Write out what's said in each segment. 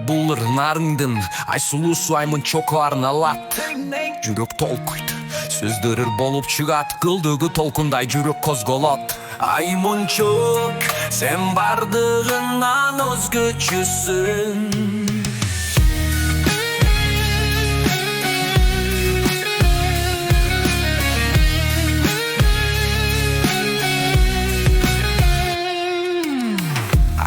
Булыр Нарындын, сулуусу Аймончокко арналат. Жүрөк толкуйт, сөздөр болуп чыгат. Көлдөгү толкундай жүрөк козголот. Аймончок, сен бардыгынан өзгөчөсүң.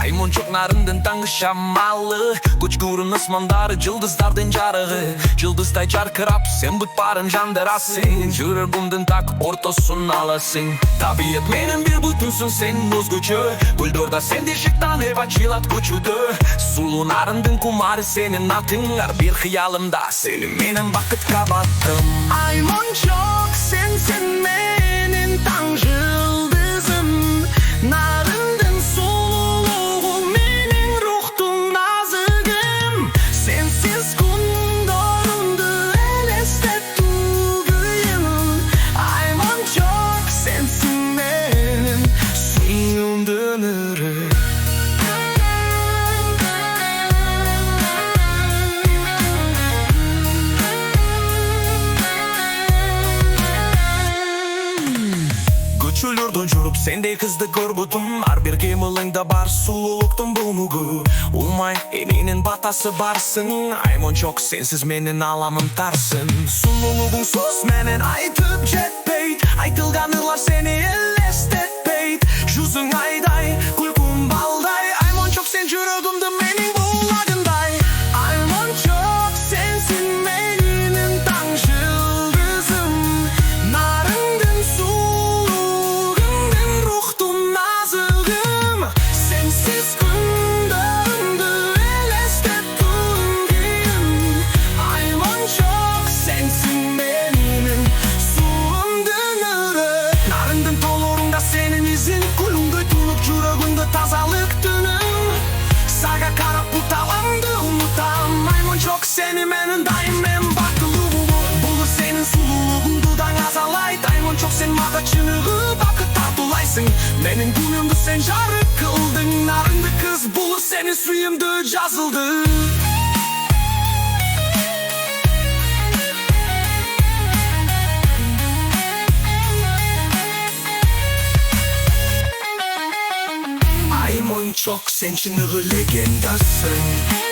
Аймончок нарындын таңкы шамалы, көчкөрүн асмандагы жылдыздардын жарыгы. Жылдыздай жаркырап, сен бүт баарын жандырасың. Жүрөгүмдүн так ортосун аласың. Табият менен бир бүтүнсүң, сен өзгөчө. Көлдөрдө сенди шыктан эп ачылат көчөдө. Сулуу Нарындын кумары сенин атың. Ар бир кыялымда сени менен бакытка баттым. Аймончок, сенсин менин таң жылдызым. Нарындын сулуугу менин рухтун азыгым. Сенсиз күндөрүмдү элестеп тугуйум. Аймончок, сенсин менин сүйүүмдүн ыры. Көчөлөрдөн жүрүп сендей кызды көрбөдүм. Ар бир кыймылыңда бар сулуулуктун булмугу. Умай эненин батасы барсың. Аймончок, сенсиз менин аламым тарсын. Сулуулугуң сөз менен айтып жетпейт. Айтылган ырлар сени элестетпейт. Жүзүң айдай, күлкүң балдай. Аймончок, сен жүрөгүмдүн менин булагындай. Аймончок, сенсин менин таң жылдызым. Нарындын сулуугуңдун рухтун азыгым. Сенсиз күндөрүмдү элестеп тугуйум. Аймончок, сенсин менин сууумдун ыры. Нарындын толоруңда сенин изиң. Күлүңдөй тунуп жүрөгүңдө тазалык түнүм. Сага карап буталамды унутам. Аймончок, сени менен дайым мен бактылуумун. Бул сенин сулуулугуңду да азалайт. Аймончок, сен мага чыныгы бакыт тартуулайсың. Менин күнүмдү сен жарык кылдың. Нарынды кыз, бул сенин сүйүмдү жазылды. Аймончок, сен чыныгы легендасың.